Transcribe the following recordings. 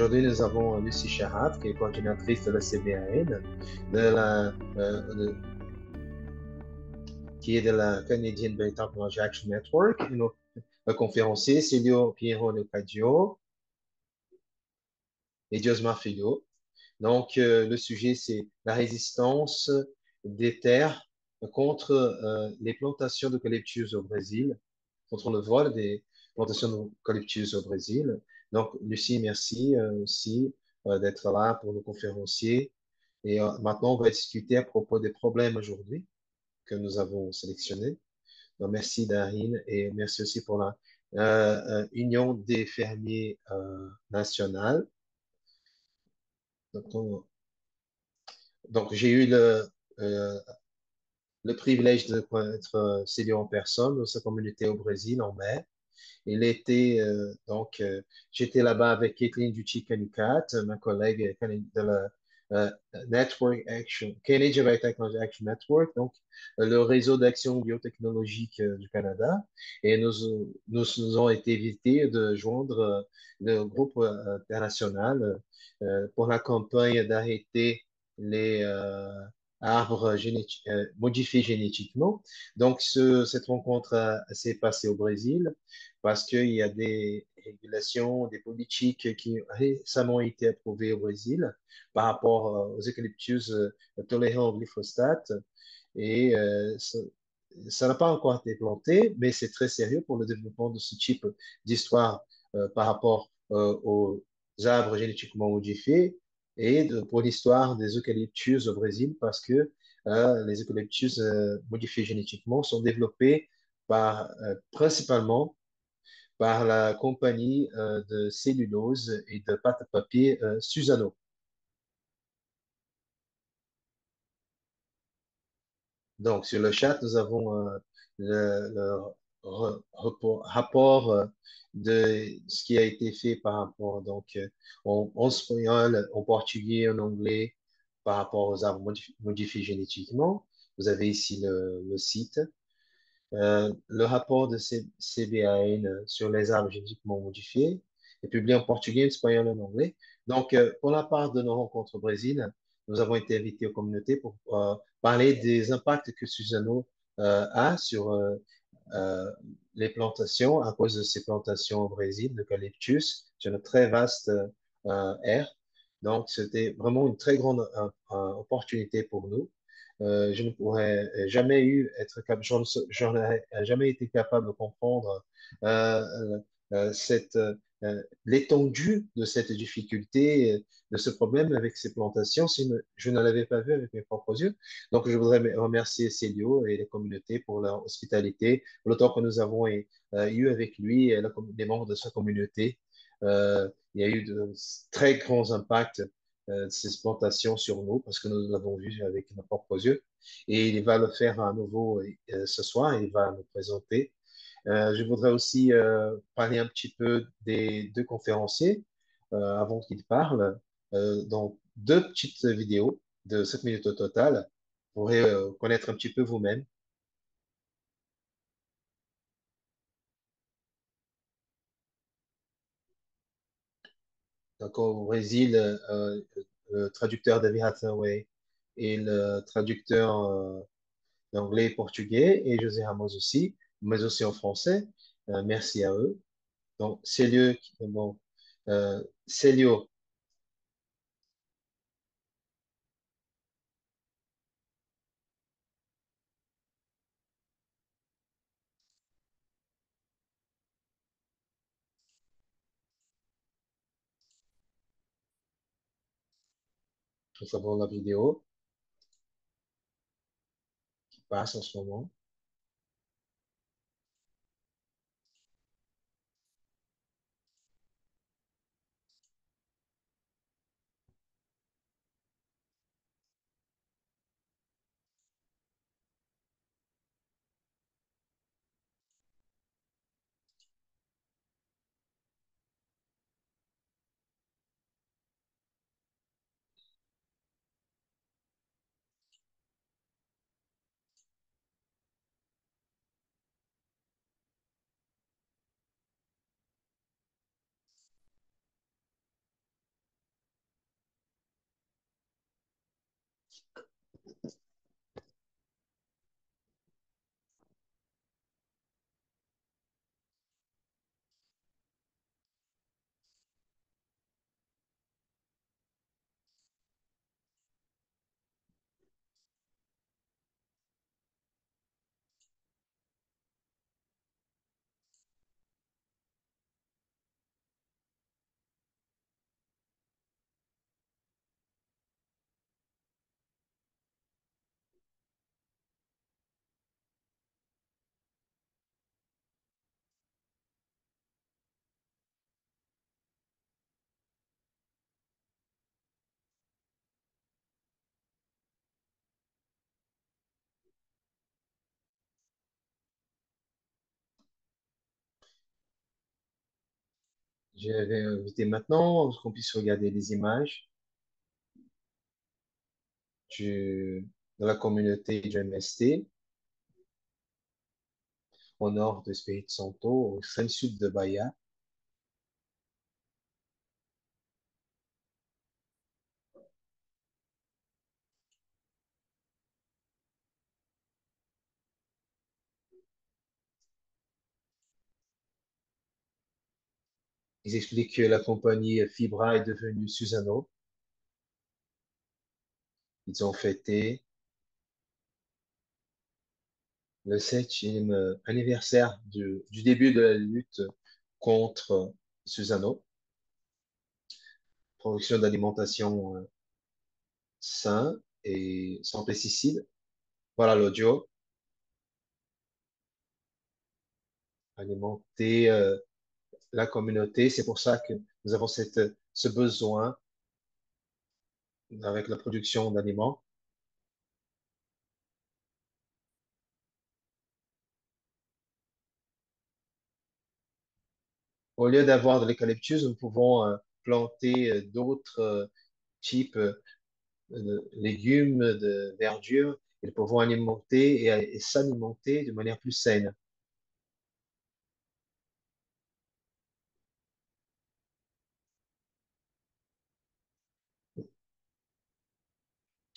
Aujourd'hui, nous avons Lucie Chahat, qui est coordinatrice de la CBAN, de la, qui est de la Canadian Biotechnology Action Network, et notre conférencier, Célio Piero Lecadio et Diosmar Filho. Donc, le sujet, c'est la résistance des terres contre les plantations d'eucalyptus au Brésil, contre le vol des plantations d'eucalyptus au Brésil. Donc, Lucie, merci aussi d'être là pour nos conférenciers. Et maintenant, on va discuter à propos des problèmes aujourd'hui que nous avons sélectionnés. Donc, merci, Darine, et merci aussi pour la Union des fermiers nationale. Donc, j'ai eu euh, le privilège de connaître Célio en personne dans sa communauté au Brésil en mai. Il était j'étais là-bas avec Kathleen Ducci-Canicat, ma collègue de la euh, Network Action, Canadian Biotechnology Action Network, donc le réseau d'action biotechnologique du Canada. Et nous ont été invités de joindre le groupe international pour la campagne d'arrêter les arbres modifiés génétiquement. Donc, cette rencontre s'est passée au Brésil parce qu'il y a des régulations, des politiques qui ont récemment été approuvées au Brésil par rapport aux eucalyptus tolérants au glyphosate. Et ça n'a pas encore été planté, mais c'est très sérieux pour le développement de ce type d'histoire par rapport aux arbres génétiquement modifiés et pour l'histoire des eucalyptus au Brésil, parce que les eucalyptus modifiés génétiquement sont développés principalement par la compagnie de cellulose et de pâte à papier Suzano. Donc, sur le chat, nous avons le rapport de ce qui a été fait par rapport, en espagnol, en portugais, en anglais, par rapport aux arbres modifiés génétiquement. Vous avez ici le site. Le rapport de CBAN sur les arbres génétiquement modifiés est publié en portugais, en espagnol et en anglais. Donc, pour la part de nos rencontres au Brésil, nous avons été invités aux communautés pour parler des impacts que Suzano a sur euh, les plantations à cause de ces plantations au Brésil d'eucalyptus sur une très vaste aire. Donc, c'était vraiment une très grande opportunité pour nous. Je ne pourrais jamais j'en ai jamais été capable de comprendre euh, l'étendue de cette difficulté, de ce problème avec ces plantations si je ne l'avais pas vu avec mes propres yeux. Donc, je voudrais remercier Célio et les communautés pour leur hospitalité, pour le temps que nous avons eu avec lui et les membres de sa communauté. Il y a eu de très grands impacts de ces plantations sur nous parce que nous l'avons vu avec nos propres yeux. Et il va le faire à nouveau ce soir. Il va nous présenter. Je voudrais aussi parler un petit peu des deux conférenciers avant qu'ils parlent. Donc, deux petites vidéos de 7 minutes au total. Vous pourrez connaître un petit peu vous-même. Donc, au Brésil, le traducteur David Hathaway et le traducteur d'anglais et portugais, et José Ramos aussi, mais aussi en français. Merci à eux. Donc, Célio, nous avons la vidéo qui passe en ce moment. Je vais inviter maintenant qu'on puisse regarder les images du, de la communauté du MST au nord de Espírito Santo, au extrême sud de Bahia. Ils expliquent que la compagnie Fibra est devenue Suzano. Ils ont fêté le 7e anniversaire du début de la lutte contre Suzano, production d'alimentation sain et sans pesticides. Voilà l'audio, alimenter la communauté. C'est pour ça que nous avons ce besoin avec la production d'aliments. Au lieu d'avoir de l'eucalyptus, nous pouvons planter d'autres types de légumes, de verdure, et nous pouvons alimenter et s'alimenter de manière plus saine.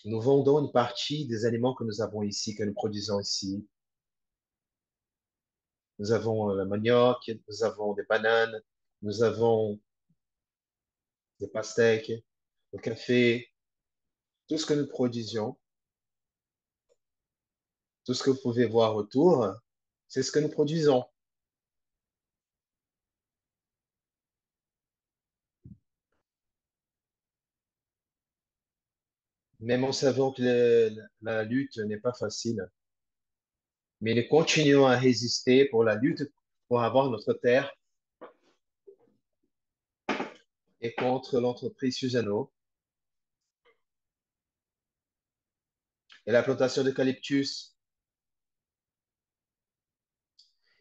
Nous vendons une partie des aliments que nous avons ici, que nous produisons ici. Nous avons le manioc, nous avons des bananes, nous avons des pastèques, le café, tout ce que nous produisions, tout ce que vous pouvez voir autour, c'est ce que nous produisons. Même en savant que la lutte n'est pas facile, mais nous continuons à résister pour la lutte, pour avoir notre terre et contre l'entreprise Suzano et la plantation d'eucalyptus.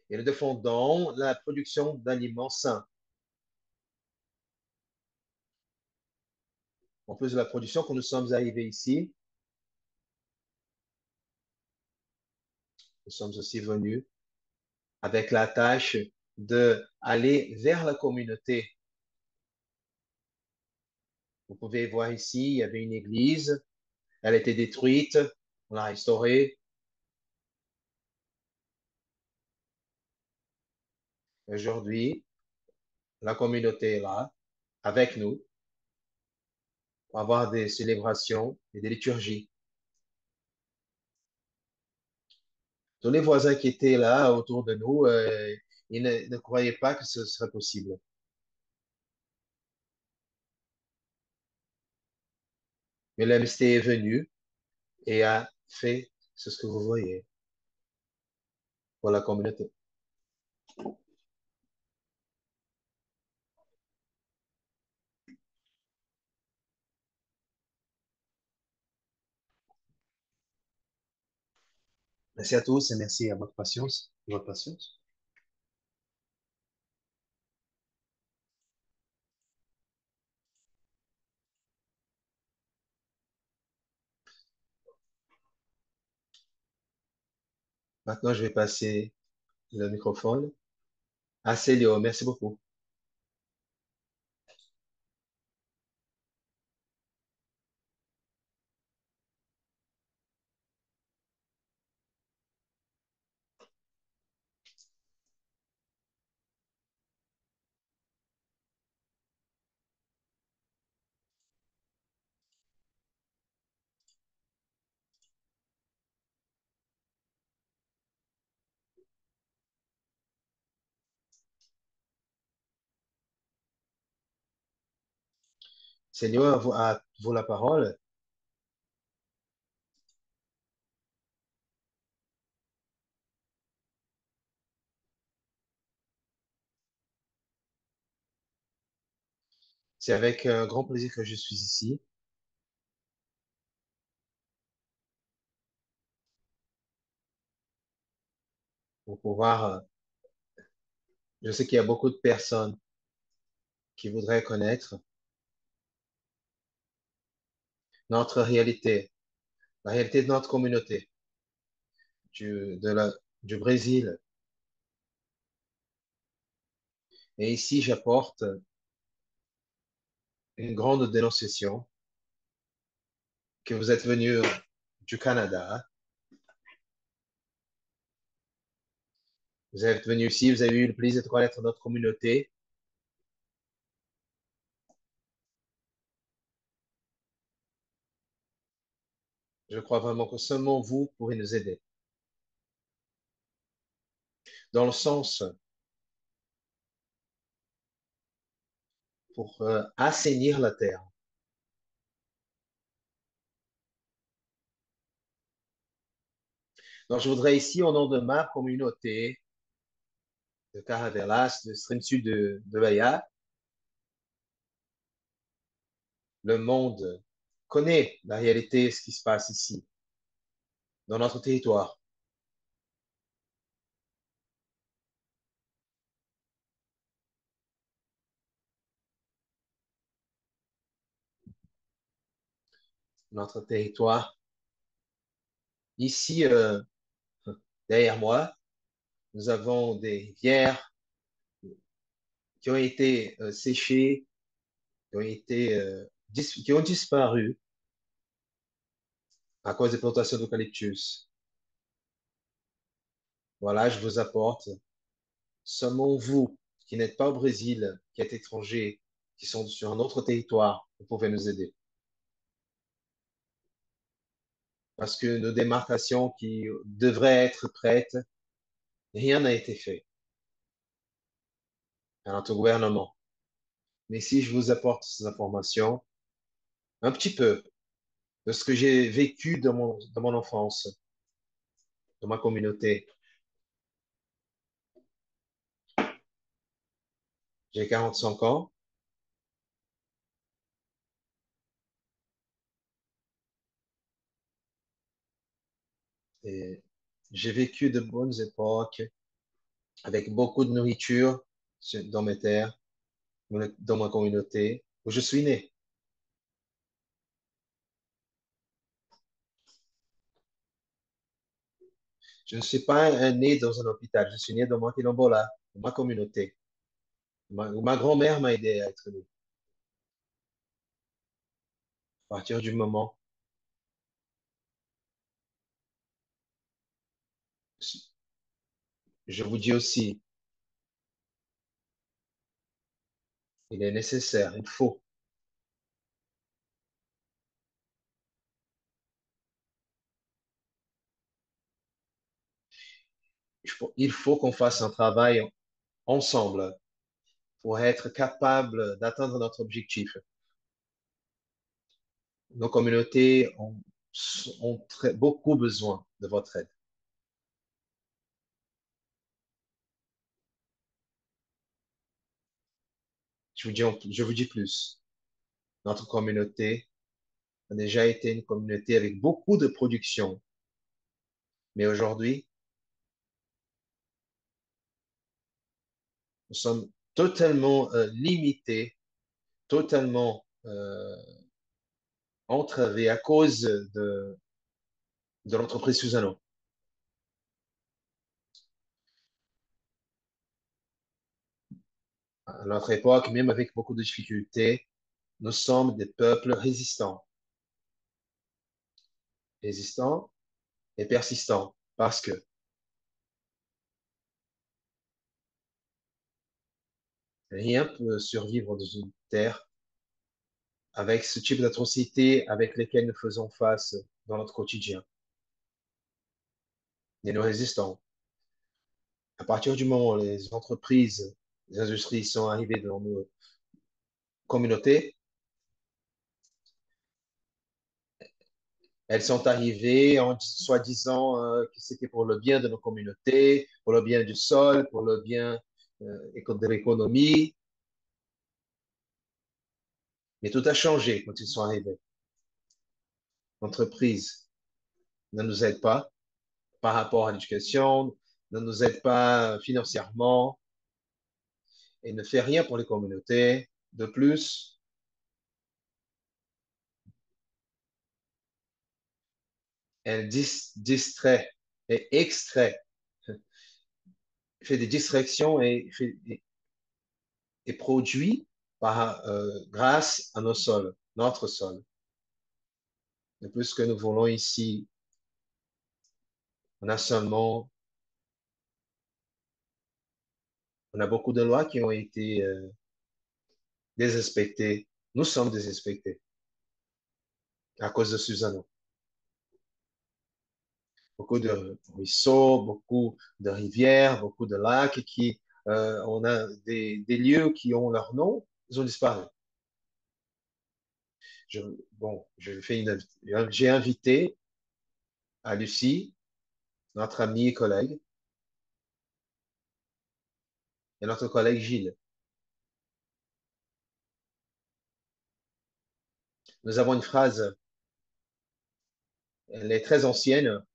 Et nous défendons la production d'aliments sains. En plus de la production, quand nous sommes arrivés ici, nous sommes aussi venus avec la tâche de aller vers la communauté. Vous pouvez voir ici, il y avait une église, elle a été détruite, on l'a restaurée. Aujourd'hui, la communauté est là, avec nous, pour avoir des célébrations et des liturgies. Tous les voisins qui étaient là autour de nous, ils ne croyaient pas que ce serait possible. Mais l'AMST est venu et a fait ce que vous voyez pour la communauté. Merci à tous et merci à votre patience, votre patience. Maintenant, je vais passer le microphone à Célio. Merci beaucoup. Seigneur, à vous la parole. C'est avec un grand plaisir que je suis ici pour pouvoir, je sais qu'il y a beaucoup de personnes qui voudraient connaître notre réalité, la réalité de notre communauté, de du Brésil. Et ici, j'apporte une grande dénonciation que vous êtes venu du Canada. Vous êtes venu ici, vous avez eu le plaisir de connaître notre communauté. Je crois vraiment que seulement vous pourrez nous aider. Dans le sens pour assainir la terre. Donc, je voudrais ici, au nom de ma communauté de Caravelas, de Stream Sud de Bahia, le monde connaît la réalité, ce qui se passe ici, dans notre territoire. Notre territoire. Ici, derrière moi, nous avons des rivières qui ont été séchées, qui ont été, qui ont disparu à cause des plantations d'eucalyptus. Voilà, je vous apporte seulement vous, qui n'êtes pas au Brésil, qui êtes étrangers, qui sont sur un autre territoire, vous pouvez nous aider. Parce que nos démarcations qui devraient être prêtes, rien n'a été fait à notre gouvernement. Mais si je vous apporte ces informations, un petit peu de ce que j'ai vécu dans mon enfance, dans ma communauté. J'ai 45 ans et j'ai vécu de bonnes époques avec beaucoup de nourriture dans mes terres, dans ma communauté où je suis né. Je ne suis pas né dans un hôpital, je suis né dans ma quilombola, dans ma communauté, où ma grand-mère m'a aidé à être né. À partir du moment, je vous dis aussi, il est nécessaire, il faut qu'on fasse un travail ensemble pour être capable d'atteindre notre objectif. Nos communautés ont beaucoup besoin de votre aide. Je vous dis plus. Notre communauté a déjà été une communauté avec beaucoup de production, mais aujourd'hui, nous sommes totalement limités, totalement entravés à cause de l'entreprise Suzano. À notre époque, même avec beaucoup de difficultés, nous sommes des peuples résistants et persistants, parce que rien ne peut survivre dans une terre avec ce type d'atrocités avec lesquelles nous faisons face dans notre quotidien. Et nous résistons. À partir du moment où les entreprises, les industries sont arrivées dans nos communautés, Elles sont arrivées en soi-disant que c'était pour le bien de nos communautés, pour le bien du sol, pour le bien de l'économie. Mais tout a changé quand ils sont arrivés. L'entreprise ne nous aide pas par rapport à l'éducation, ne nous aide pas financièrement et ne fait rien pour les communautés. De plus, elle distrait et extrait, fait des distractions et produit grâce à nos sols, notre sol. De plus, ce que nous voulons ici, on a seulement, on a beaucoup de lois qui ont été désinspectées. Nous sommes désinspectés à cause de Susano. Beaucoup de ruisseaux, beaucoup de rivières, beaucoup de lacs on a des lieux qui ont leur nom, ils ont disparu. Je, bon, j'ai invité à Lucie, notre amie et collègue, et notre collègue Gilles. Nous avons une phrase, elle est très ancienne,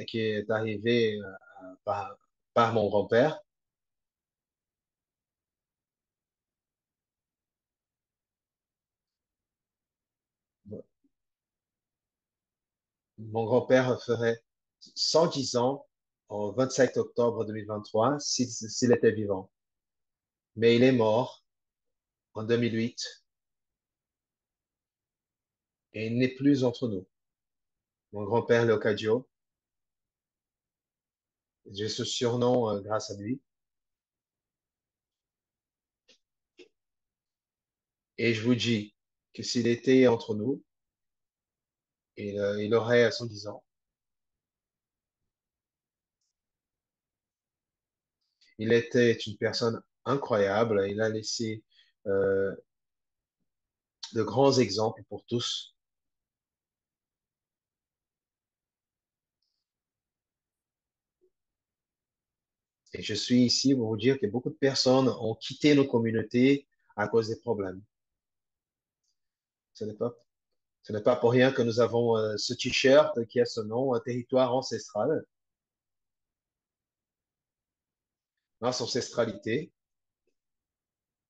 qui est arrivée par mon grand-père. Mon grand-père ferait 110 ans au 27 octobre 2023 s'il était vivant. Mais il est mort en 2008 et il n'est plus entre nous. Mon grand-père Leocadio, j'ai ce surnom grâce à lui. Et je vous dis que s'il était entre nous, il aurait 110 ans. Il était une personne incroyable. Il a laissé euh, de grands exemples pour tous. Et je suis ici pour vous dire que beaucoup de personnes ont quitté nos communautés à cause des problèmes. Ce n'est pas, ce n'est pas pour rien que nous avons ce t-shirt qui a ce nom, un territoire ancestral. Notre ancestralité,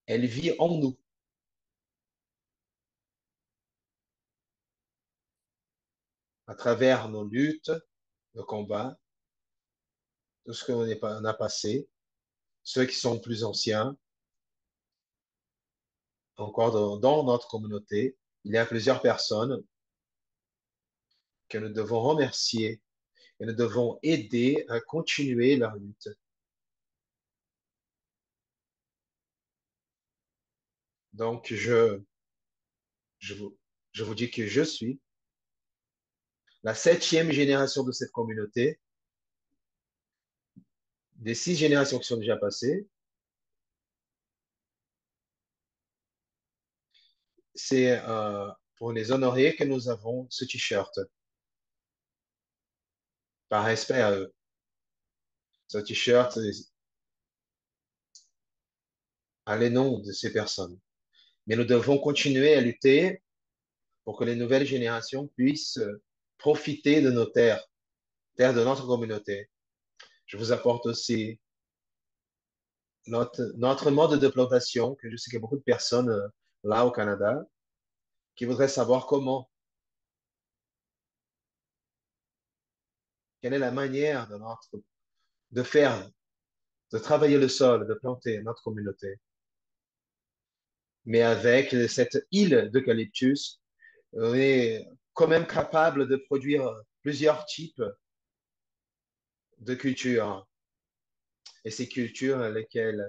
elle vit en nous, à travers nos luttes, nos combats, tout ce on a passé, ceux qui sont plus anciens, encore dans notre communauté. Il y a plusieurs personnes que nous devons remercier et nous devons aider à continuer leur lutte. Donc, je vous, je vous dis que je suis la septième génération de cette communauté, des 6 générations qui sont déjà passées. C'est pour les honorer que nous avons ce t-shirt, par respect à eux. Ce t-shirt a les noms de ces personnes. Mais nous devons continuer à lutter pour que les nouvelles générations puissent profiter de nos terres, terres de notre communauté. Je vous apporte aussi notre mode de plantation, que je sais qu'il y a beaucoup de personnes là au Canada qui voudraient savoir quelle est la manière de faire, de travailler le sol, de planter notre communauté. Mais avec cette île d'eucalyptus, on est quand même capable de produire plusieurs types de cultures. Et ces cultures, lesquelles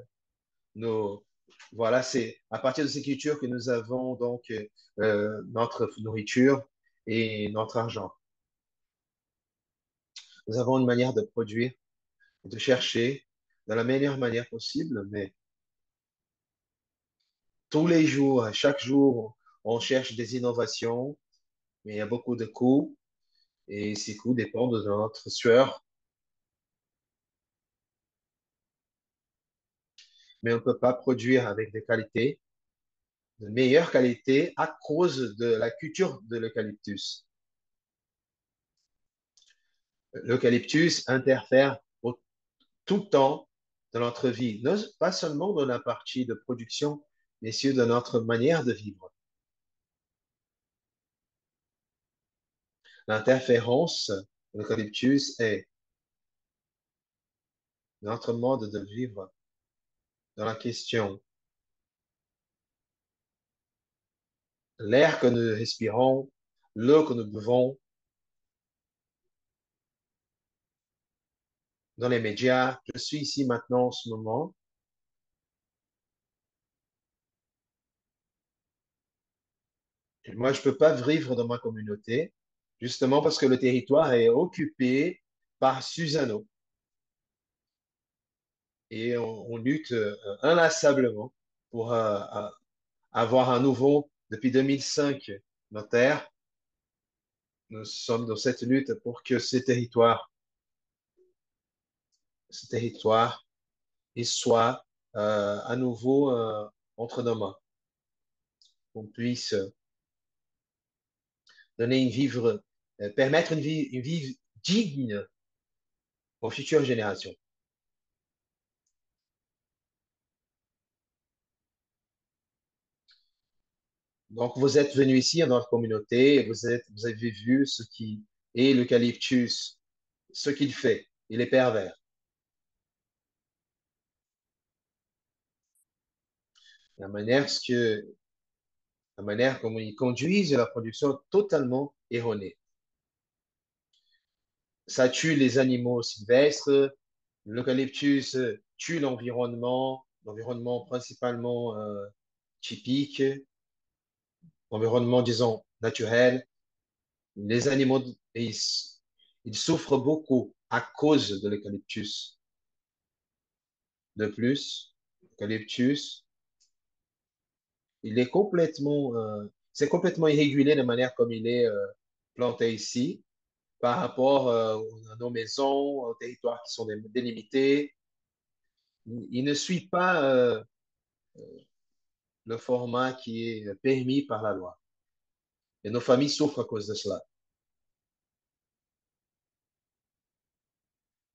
nous, voilà, c'est à partir de ces cultures que nous avons donc notre nourriture et notre argent. Nous avons une manière de produire, de chercher de la meilleure manière possible, mais tous les jours, chaque jour, On cherche des innovations, mais il y a beaucoup de coûts et ces coûts dépendent de notre sueur. Mais on ne peut pas produire avec des qualités, de meilleure qualité à cause de la culture de l'eucalyptus. L'eucalyptus interfère tout le temps dans notre vie, non pas seulement dans la partie de production, mais aussi dans notre manière de vivre. L'interférence de l'eucalyptus est notre mode de vivre dans la question. L'air que nous respirons, l'eau que nous buvons, dans les médias. Je suis ici maintenant en ce moment. Et moi, je ne peux pas vivre dans ma communauté, justement parce que le territoire est occupé par Susano. Et on lutte inlassablement pour avoir un nouveau, depuis 2005, notaire. Nous sommes dans cette lutte pour que ce territoire, il soit à nouveau entre nos mains, qu'on puisse donner permettre une vie digne aux futures générations. Donc, vous êtes venu ici dans notre communauté et vous avez vu ce qui est l'eucalyptus, ce qu'il fait. Il est pervers. La manière, la manière comme ils conduisent la production est totalement erronée. Ça tue les animaux sylvestres. L'eucalyptus tue l'environnement principalement typique, l'environnement, disons, naturel. Les animaux, ils souffrent beaucoup à cause de l'eucalyptus. De plus, l'eucalyptus, c'est complètement irrégulier la manière comme il est planté ici par rapport à nos maisons, aux territoires qui sont délimités. Il ne suit pas le format qui est permis par la loi. Et nos familles souffrent à cause de cela.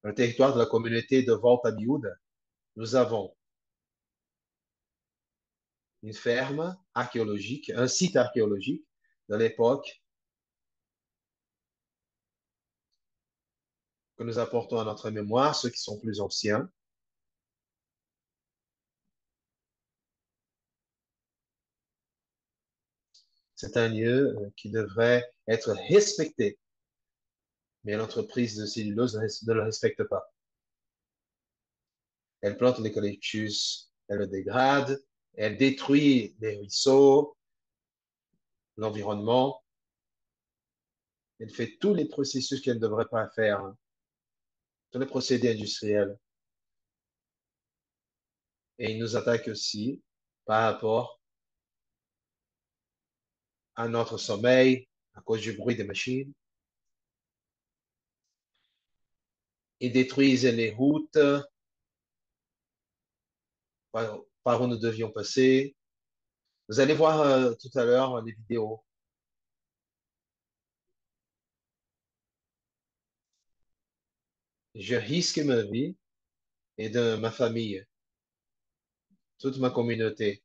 Dans le territoire de la communauté de Volta Biouda, nous avons une ferme archéologique, un site archéologique de l'époque que nous apportons à notre mémoire, ceux qui sont plus anciens. C'est un lieu qui devrait être respecté, mais l'entreprise de cellulose ne le respecte pas. Elle plante l'eucalyptus, elle le dégrade, elle détruit les ruisseaux, l'environnement, elle fait tous les processus qu'elle ne devrait pas faire, hein, tous les procédés industriels. Et il nous attaque aussi par rapport à notre sommeil, à cause du bruit des machines. Ils détruisent les routes par où nous devions passer. Vous allez voir tout à l'heure les vidéos. Je risque ma vie et de ma famille, toute ma communauté,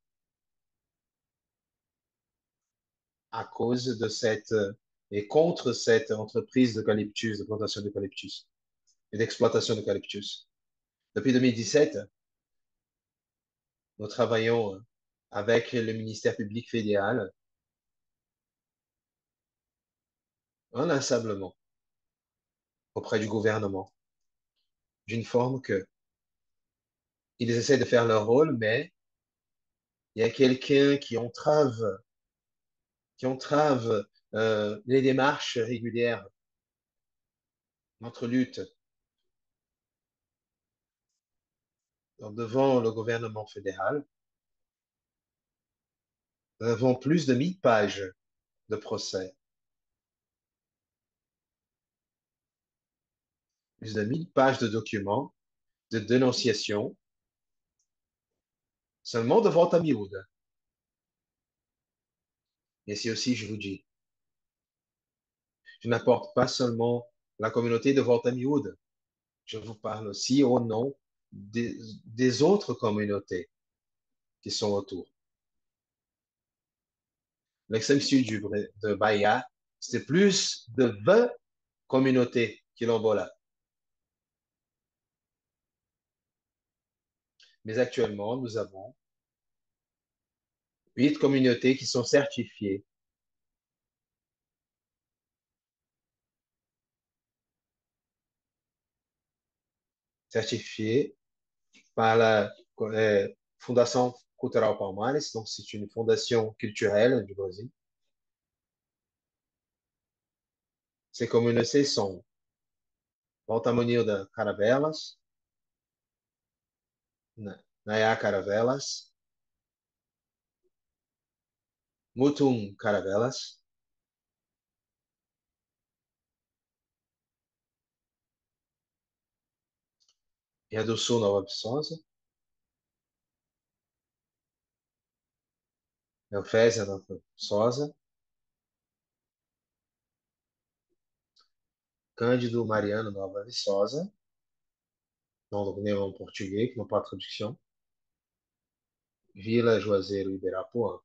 à cause de et contre cette entreprise d'eucalyptus, de plantation d'eucalyptus et d'exploitation d'eucalyptus. Depuis 2017, nous travaillons avec le ministère public fédéral inlassablement auprès du gouvernement, d'une forme que ils essaient de faire leur rôle, mais il y a quelqu'un qui entrave les démarches régulières, notre lutte devant le gouvernement fédéral. Nous avons plus de 1000 pages de procès, plus de 1000 pages de documents, de dénonciation, seulement devant Tamihoud. Et c'est aussi, je vous dis, je n'apporte pas seulement la communauté de Volta-Mioud, je vous parle aussi au nom des autres communautés qui sont autour. L'extrême sud de Bahia, c'était plus de 20 communautés quilombola. Mais actuellement, nous avons 8 communautés qui sont certifiées par la Fondation Cultural Palmares, donc c'est une fondation culturelle du Brésil. Ces communautés sont Voltamonil de Caravelas, Nayá Caravelas, Mutum Caravelas, Rio do Sul Nova Viçosa, Eufésia Nova Viçosa, Cândido Mariano Nova Viçosa, não em português, que não pode tradução, Vila Juazeiro Ibirapuã,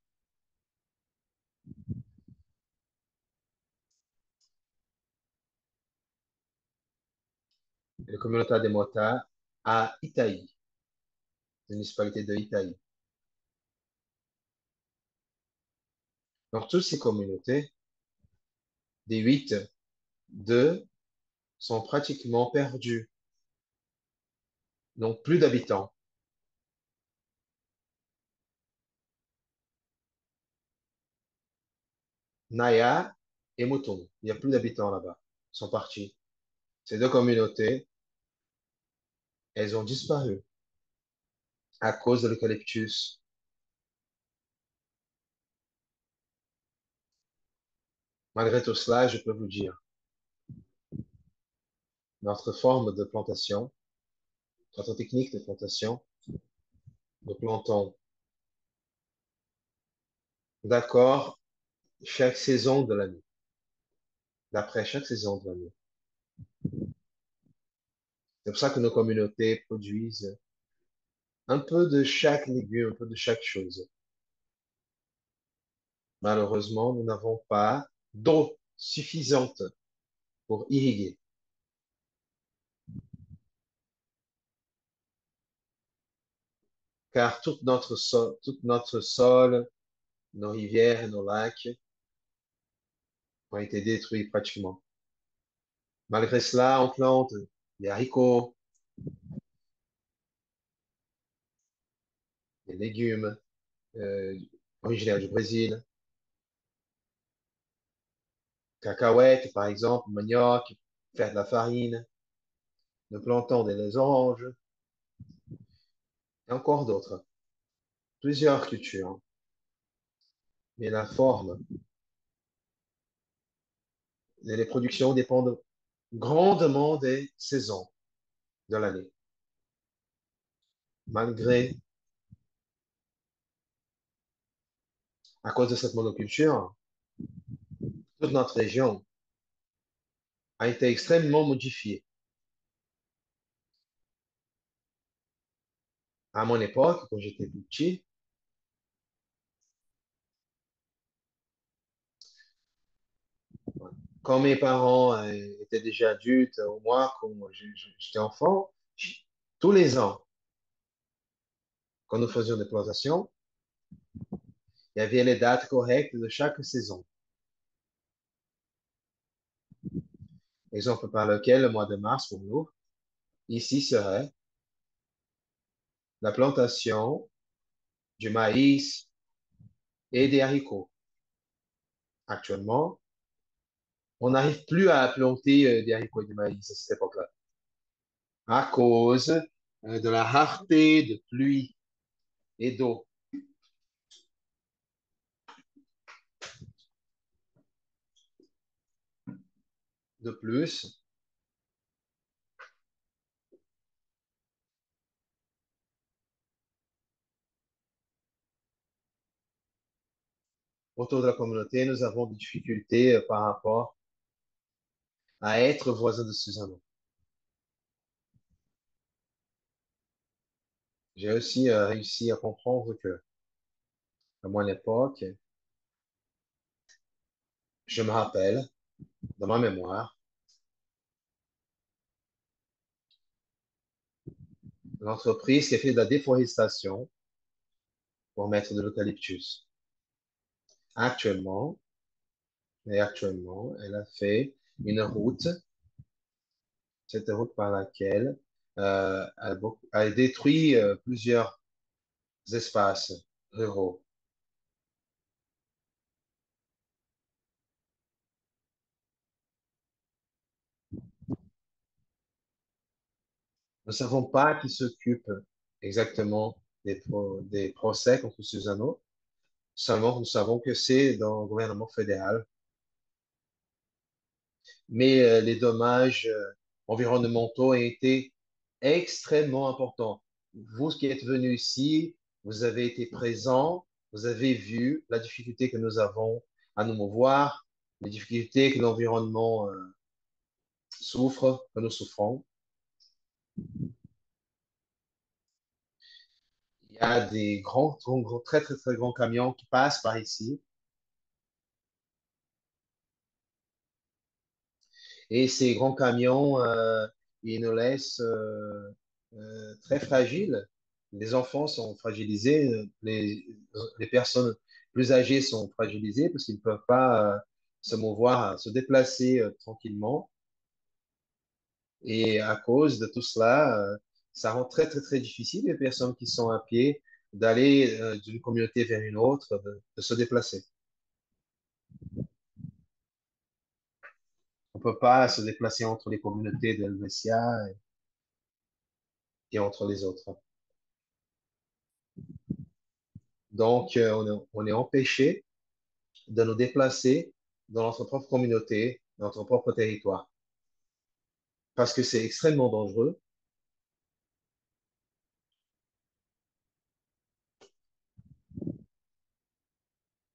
e a comunidade de Motá a Itaí, a municipalité de Itaí. Dans toutes ces communautés, des 8, 2 sont pratiquement perdus, donc plus d'habitants. Naya et Mutum, il n'y a plus d'habitants là-bas, ils sont partis. Ces deux communautés, elles ont disparu à cause de l'eucalyptus. Malgré tout cela, je peux vous dire, notre forme de plantation, notre technique de plantation, nous plantons d'accord chaque saison de l'année, d'après chaque saison de l'année. C'est pour ça que nos communautés produisent un peu de chaque légume, un peu de chaque chose. Malheureusement, nous n'avons pas d'eau suffisante pour irriguer, car tout notre sol, nos rivières et nos lacs ont été détruits pratiquement. Malgré cela, on plante des haricots, des légumes euh, originaires du Brésil, cacahuètes par exemple, manioc, faire de la farine. Nous plantons des oranges et encore d'autres, plusieurs cultures. Mais la forme et les productions dépendent grandement des saisons de l'année. Malgré, à cause de cette monoculture, toute notre région a été extrêmement modifiée. À mon époque, quand j'étais plus petit, quand mes parents étaient déjà adultes, au moins quand j'étais enfant, tous les ans, quand nous faisions des plantations, il y avait les dates correctes de chaque saison. Exemple par lequel le mois de mars pour nous, ici serait la plantation du maïs et des haricots. Actuellement, on n'arrive plus à planter des haricots et du maïs à cette époque-là, à cause de la rareté de pluie et d'eau. De plus, autour de la communauté, nous avons des difficultés par rapport à être voisins de Susano. J'ai aussi réussi à comprendre que, à mon époque, je me rappelle, dans ma mémoire, l'entreprise qui a fait de la déforestation pour mettre de l'eucalyptus. Actuellement, actuellement, elle a fait une route, cette route par laquelle elle détruit plusieurs espaces ruraux. Nous ne savons pas qui s'occupe exactement des procès contre Susano. Seulement, nous savons que c'est dans le gouvernement fédéral. Mais les dommages environnementaux ont été extrêmement importants. Vous qui êtes venu ici, vous avez été présent, vous avez vu la difficulté que nous avons à nous mouvoir, les difficultés que l'environnement souffre, que nous souffrons. Il y a des très, très, très grands camions qui passent par ici. Et ces grands camions, ils nous laissent très fragiles. Les enfants sont fragilisés, les personnes plus âgées sont fragilisées parce qu'ils ne peuvent pas se mouvoir, se déplacer tranquillement. Et à cause de tout cela, ça rend très, très, très difficile les personnes qui sont à pied d'aller d'une communauté vers une autre, de se déplacer. On ne peut pas se déplacer entre les communautés de Helvetia et entre les autres. Donc, on est empêché de nous déplacer dans notre propre communauté, dans notre propre territoire, parce que c'est extrêmement dangereux.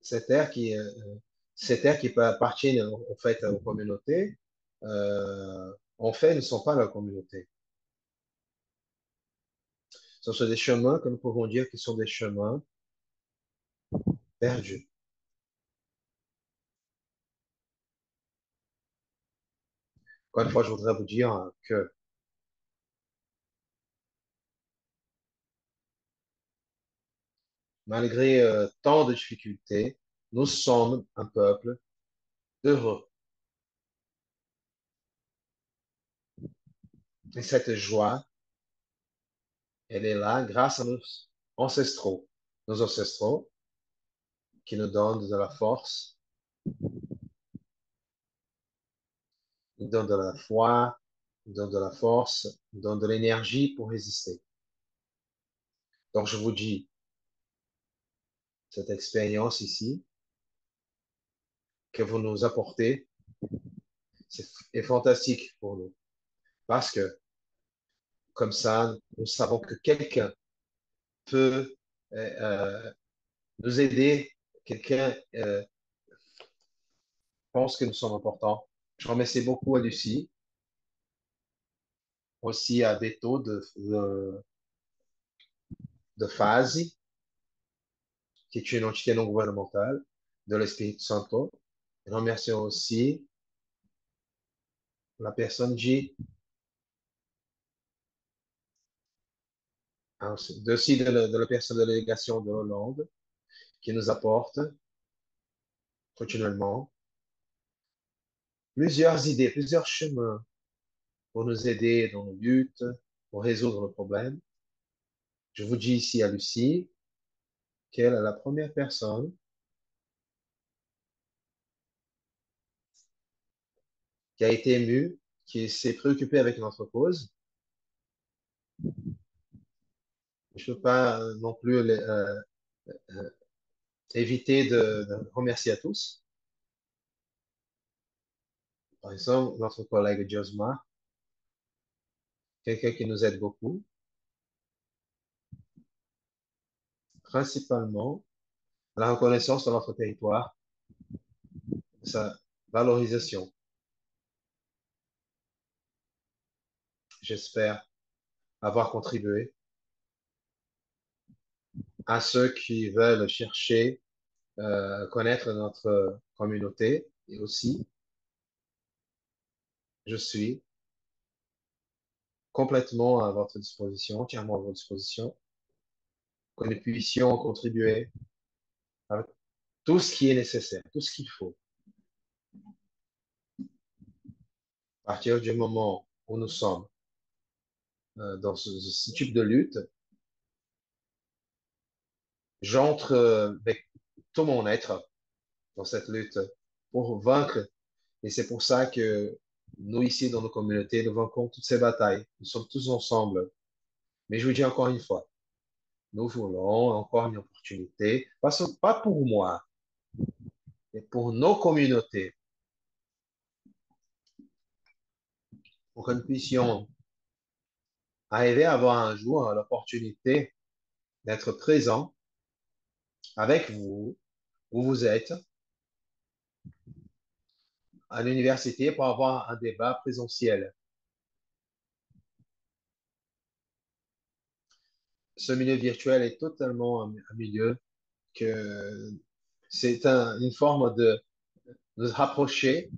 Ces terres qui, euh, ces terres qui appartiennent en fait aux communautés, en fait, ne sont pas la communauté. Ce sont des chemins que nous pouvons dire qui sont des chemins perdus. Encore une fois, je voudrais vous dire que malgré tant de difficultés, nous sommes un peuple heureux. Et cette joie, elle est là grâce à nos ancestraux qui nous donnent de la force, ils donnent de la foi, ils donnent de la force, ils donnent de l'énergie pour résister. Donc, je vous dis, cette expérience ici que vous nous apportez, est fantastique pour nous parce que comme ça, nous savons que quelqu'un peut nous aider, quelqu'un pense que nous sommes importants. Je remercie beaucoup à Lucie, aussi à Beto de Phase, qui est une entité non gouvernementale de l'Esprit Santo. Je remercie aussi la personne J, aussi de la personne de la délégation de Hollande, qui nous apporte continuellement plusieurs idées, plusieurs chemins pour nous aider dans nos luttes, pour résoudre nos problèmes. Je vous dis ici à Lucie qu'elle est la première personne qui a été émue, qui s'est préoccupée avec notre cause. Je ne peux pas non plus éviter de remercier à tous, Par exemple, notre collègue Josma, quelqu'un qui nous aide beaucoup, principalement la reconnaissance de notre territoire, sa valorisation. J'espère avoir contribué à ceux qui veulent chercher, connaître notre communauté et aussi, je suis complètement à votre disposition, entièrement à votre disposition, que nous puissions contribuer avec tout ce qui est nécessaire, tout ce qu'il faut. À partir du moment où nous sommes dans ce type de lutte, j'entre avec tout mon être dans cette lutte pour vaincre. Et c'est pour ça que nous, ici, dans nos communautés, nous vainquons toutes ces batailles. Nous sommes tous ensemble. Mais je vous dis encore une fois, nous voulons encore une opportunité, pas pour moi, mais pour nos communautés, pour que nous puissions arriver à avoir un jour l'opportunité d'être présents avec vous, où vous êtes, à l'université, pour avoir un débat présentiel. Ce milieu virtuel est totalement un milieu que c'est une forme de nous rapprocher,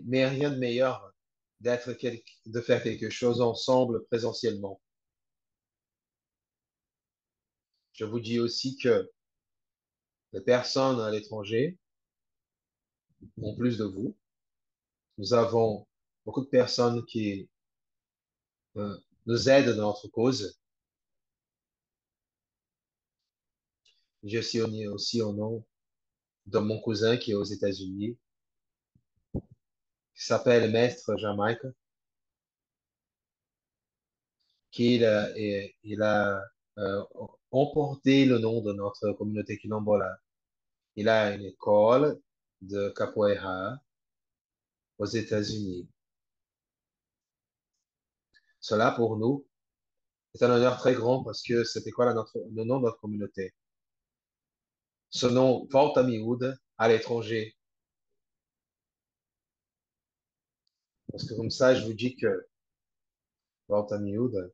mais rien de meilleur de faire quelque chose ensemble présentiellement. Je vous dis aussi que les personnes à l'étranger ont plus de vous. Nous avons beaucoup de personnes qui nous aident dans notre cause. Je suis aussi au nom de mon cousin qui est aux États-Unis, qui s'appelle Maître Jamaïque, il a emporté le nom de notre communauté quilombola. Il a une école de capoeira aux États-Unis. Cela, pour nous, est un honneur très grand parce que cette école a le nom de notre communauté. Ce nom porte à Mioud à l'étranger. Parce que comme ça, je vous dis que Volta Mioud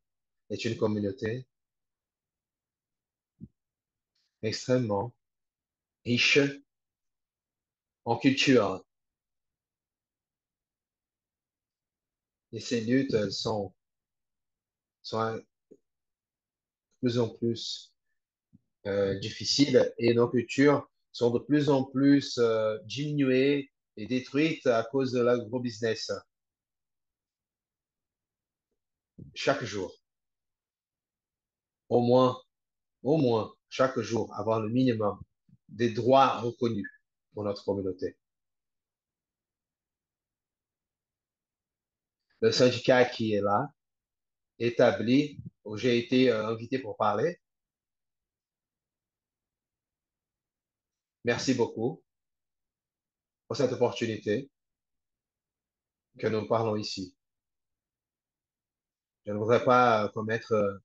est une communauté extrêmement riche en culture. Et ces luttes, elles sont de plus en plus difficiles et nos cultures sont de plus en plus diminuées et détruites à cause de l'agrobusiness chaque jour. Au moins, au moins, chaque jour, avoir le minimum des droits reconnus pour notre communauté. Le syndicat qui est là, établi, où j'ai été invité pour parler. Merci beaucoup pour cette opportunité que nous parlons ici. Je ne voudrais pas commettre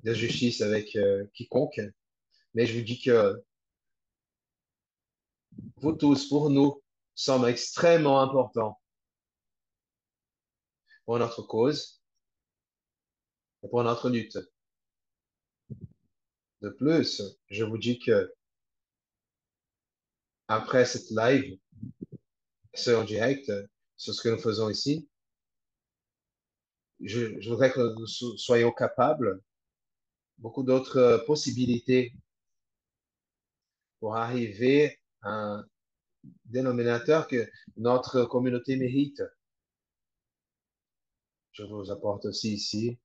d'injustice avec quiconque, mais je vous dis que vous tous, pour nous, sommes extrêmement importants pour notre cause et pour notre lutte. De plus, je vous dis que après cette live, c'est en direct sur ce que nous faisons ici, je voudrais que nous soyons capables beaucoup d'autres possibilités pour arriver à un dénominateur que notre communauté mérite. Je vous apporte aussi ici,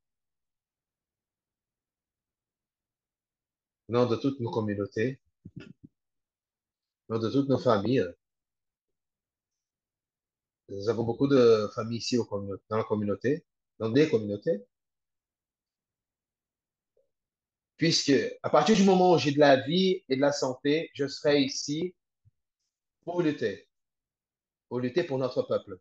au nom de toutes nos communautés, au nom de toutes nos familles. Nous avons beaucoup de familles ici dans la communauté, dans des communautés, puisque à partir du moment où j'ai de la vie et de la santé, je serai ici pour lutter. pour lutter pour notre peuple.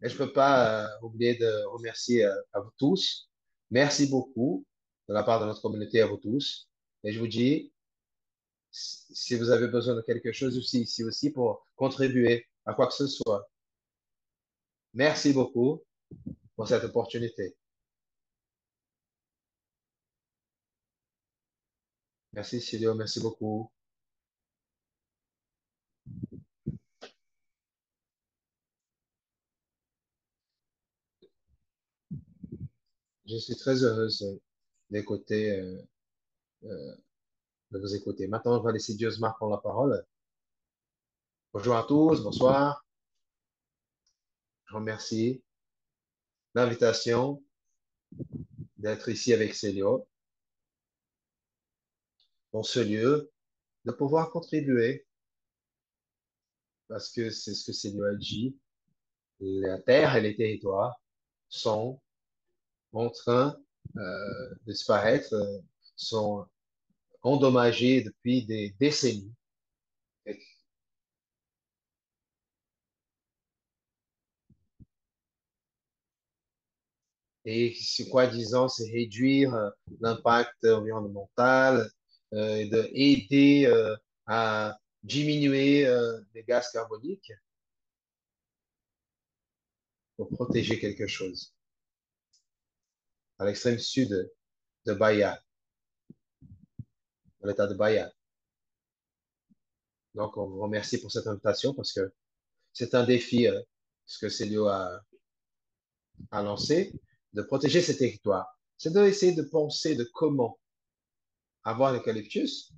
Et je ne peux pas oublier de remercier à vous tous. Merci beaucoup de la part de notre communauté à vous tous. Et je vous dis, si vous avez besoin de quelque chose aussi, ici aussi pour contribuer à quoi que ce soit, merci beaucoup pour cette opportunité. Merci, Silvio. Merci beaucoup. Je suis très heureuse d'écouter, euh, de vous écouter. Maintenant, je vais laisser Dieusemar prendre la parole. Bonjour à tous, bonsoir. Je remercie l'invitation d'être ici avec Célio, dans ce lieu, de pouvoir contribuer, parce que c'est ce que Célio a dit. La terre et les territoires sont en train de disparaître, sont endommagés depuis des décennies. Et ce quoi disant, c'est réduire l'impact environnemental et de aider à diminuer les gaz carboniques pour protéger quelque chose. À l'extrême sud de Bahia, dans l'état de Bahia. Donc, on vous remercie pour cette invitation parce que c'est un défi, ce que Célio a lancé, de protéger ces territoires. C'est d'essayer de penser de comment avoir l'eucalyptus,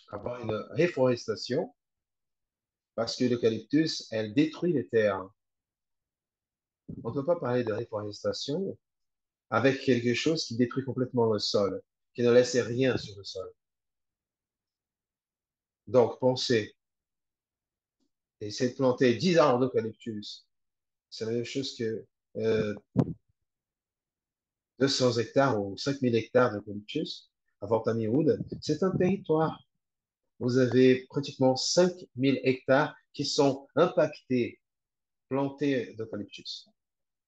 avoir une réforestation, parce que l'eucalyptus, elle détruit les terres. On ne peut pas parler de réforestation avec quelque chose qui détruit complètement le sol, qui ne laisse rien sur le sol. Donc, pensez, essayer de planter 10 arbres d'eucalyptus, c'est la même chose que 200 hectares ou 5000 hectares d'eucalyptus à Fort Wood. C'est un territoire. Vous avez pratiquement 5000 hectares qui sont impactés, plantés d'eucalyptus.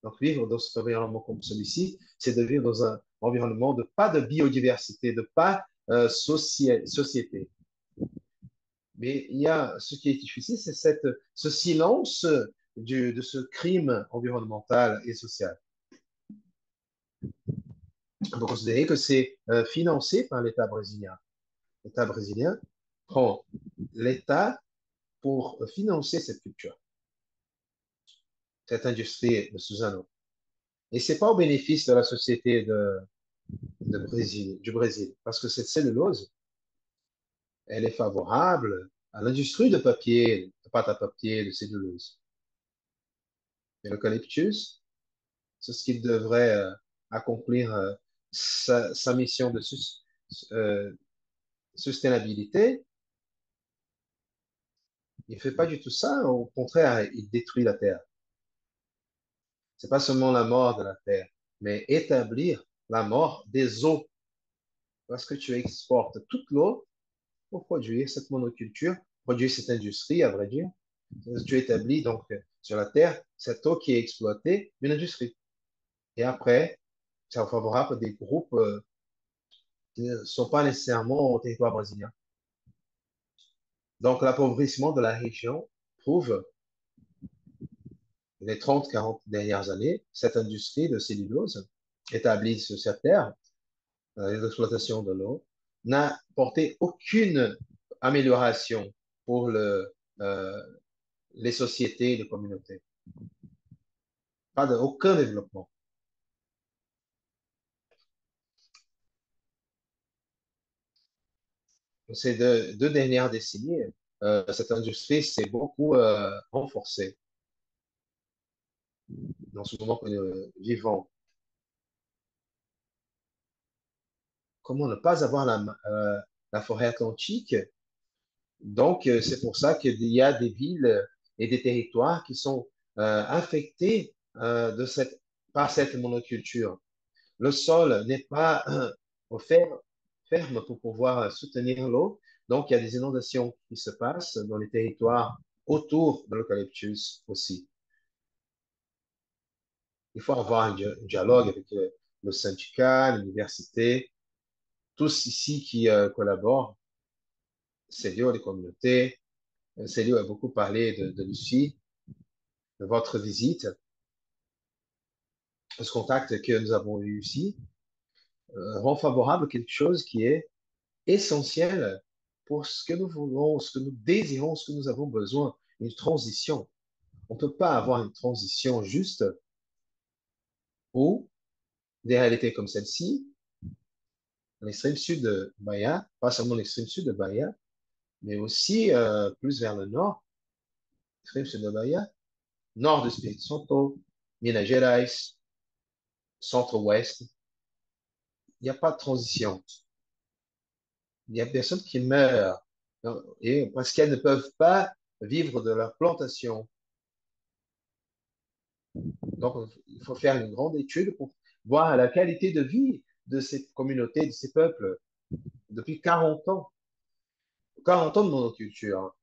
Donc, vivre dans cet environnement comme celui-ci, c'est de vivre dans un environnement de pas de biodiversité, de pas société. Mais il y a ce qui est difficile, c'est ce silence de ce crime environnemental et social. On peut considérer que c'est financé par l'État brésilien. L'État brésilien prend l'État pour financer cette culture, cette industrie de Suzano. Et c'est pas au bénéfice de la société du Brésil, parce que cette cellulose, elle est favorable à l'industrie de papier, de pâte à papier, de cellulose. Et l'eucalyptus, c'est ce qu'il devrait accomplir sa mission de euh, sustainabilité. Il ne fait pas du tout ça. Au contraire, il détruit la terre. C'est pas seulement la mort de la terre, mais établir la mort des eaux. Parce que tu exportes toute l'eau pour produire cette monoculture, produire cette industrie, à vrai dire. Tu établis donc sur la terre cette eau qui est exploitée, une industrie. Et après, c'est favorable à des groupes qui ne sont pas nécessairement au territoire brésilien. Donc, l'appauvrissement de la région prouve les 30-40 dernières années, cette industrie de cellulose établie sur cette terre, l'exploitation de l'eau, n'a porté aucune amélioration pour les sociétés et les communautés. Aucun développement. Ces deux dernières décennies, cette industrie s'est beaucoup renforcée dans ce moment que nous vivons. Comment ne pas avoir la forêt atlantique? Donc, c'est pour ça qu'il y a des villes et des territoires qui sont infectés par cette monoculture. Le sol n'est pas ferme pour pouvoir soutenir l'eau. Donc, il y a des inondations qui se passent dans les territoires autour de l'eucalyptus aussi. Il faut avoir un dialogue avec le syndicat, l'université, tous ici qui collaborent. Célio, les communautés. Célio a beaucoup parlé de Lucie, de votre visite, de ce contact que nous avons eu ici, rend favorable quelque chose qui est essentiel pour ce que nous voulons, ce que nous désirons, ce que nous avons besoin, une transition. On ne peut pas avoir une transition juste où des réalités comme celle-ci, l'extrême sud de Bahia, pas seulement l'extrême sud de Bahia, mais aussi plus vers le nord, l'extrême sud de Bahia, nord de Espírito Santo, Minas Gerais, centre-ouest, il n'y a pas de transition. Il y a des personnes qui meurent et parce qu'elles ne peuvent pas vivre de leur plantation. Donc, il faut faire une grande étude pour voir la qualité de vie de ces communautés, de ces peuples, depuis 40 ans. 40 ans de monoculture.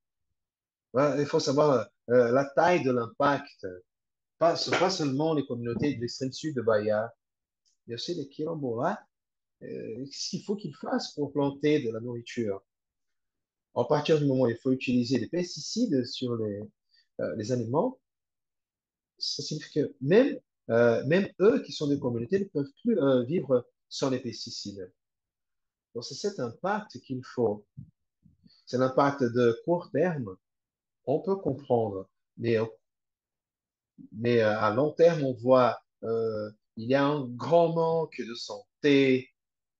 Ouais, il faut savoir la taille de l'impact. Pas seulement les communautés de l'extrême sud de Bahia, il y a aussi les Quilombolas. Qu'est-ce qu'il faut qu'ils fassent pour planter de la nourriture? À partir du moment où il faut utiliser des pesticides sur les aliments, ça signifie que même eux qui sont des communautés ne peuvent plus vivre sans les pesticides. Donc, c'est cet impact qu'il faut. C'est l'impact de court terme, on peut comprendre, mais, mais à long terme, on voit il y a un grand manque de santé,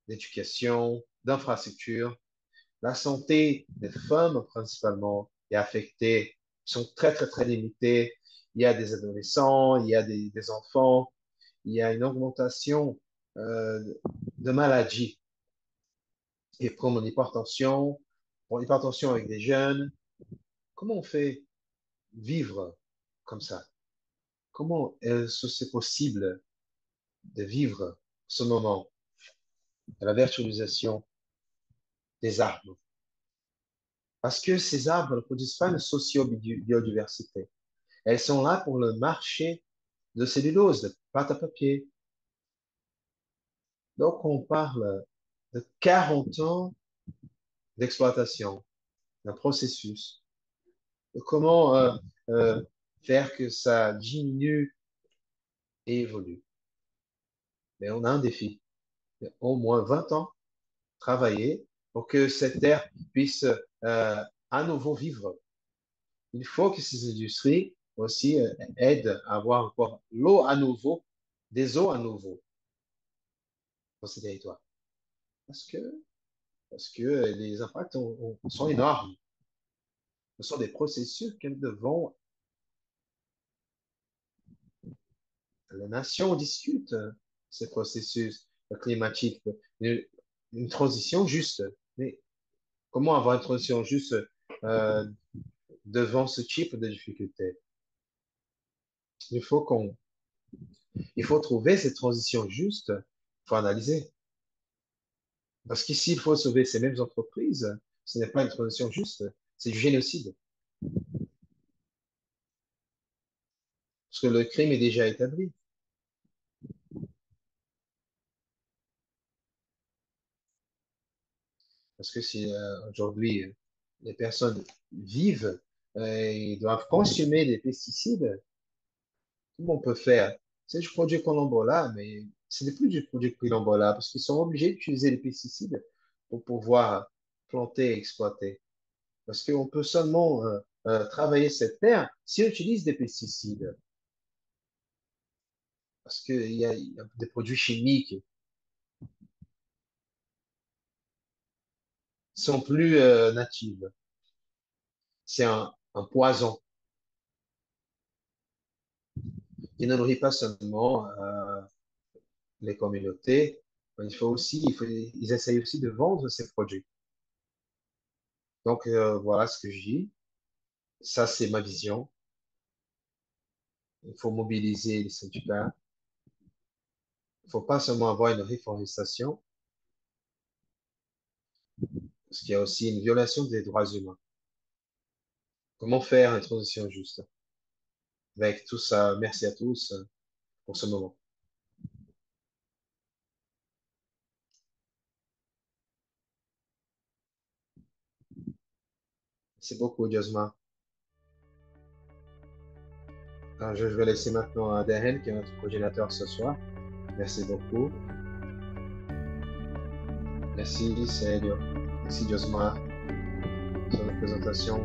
d'éducation, d'infrastructure. La santé des femmes, principalement, est affectée, sont très, très, très limitées. Il y a des adolescents, il y a des enfants, il y a une augmentation euh, de maladies, et comme l'hypertension, bon, l'hypertension avec des jeunes. Comment on fait vivre comme ça? Comment est-ce que c'est possible de vivre ce moment de la virtualisation des arbres? Parce que ces arbres ne produisent pas une socio-biodiversité. Elles sont là pour le marché de cellulose, de pâte à papier. Donc, on parle de 40 ans d'exploitation d'un processus, de comment euh, faire que ça diminue et évolue. Mais on a un défi. Il y a au moins 20 ans, travailler pour que cette terre puisse à nouveau vivre. Il faut que ces industries aussi aident à avoir encore l'eau à nouveau, des eaux à nouveau dans ces territoires. Parce que, parce que les impacts sont énormes. Ce sont des processus que nous devons, la nation discute ces processus climatiques, une, une transition juste. Mais comment avoir une transition juste euh, devant ce type de difficultés? Il faut qu'on, il faut trouver cette transition juste. Il faut analyser. Parce qu'ici, il faut sauver ces mêmes entreprises. Ce n'est pas une transition juste, c'est du génocide. Parce que le crime est déjà établi. Parce que si aujourd'hui les personnes vivent et doivent consommer des pesticides, comment on peut faire? C'est du produit colombola, mais ce n'est plus du produit colombola parce qu'ils sont obligés d'utiliser les pesticides pour pouvoir planter et exploiter. Parce qu'on peut seulement travailler cette terre si on utilise des pesticides. Parce qu'il y a des produits chimiques qui sont plus natifs. C'est un poison qui ne nourrit pas seulement les communautés, mais ils essayent aussi de vendre ces produits. Donc, voilà ce que je dis. Ça, c'est ma vision. Il faut mobiliser les syndicats. Il ne faut pas seulement avoir une réforestation. parce qu'il y a aussi une violation des droits humains. Comment faire une transition juste? Avec tout ça, merci à tous pour ce moment. Merci beaucoup, Josma. Alors, je vais laisser maintenant à Darren, qui est notre coordinateur ce soir. Merci beaucoup. Merci, Célio. Merci, Josma, sur la présentation.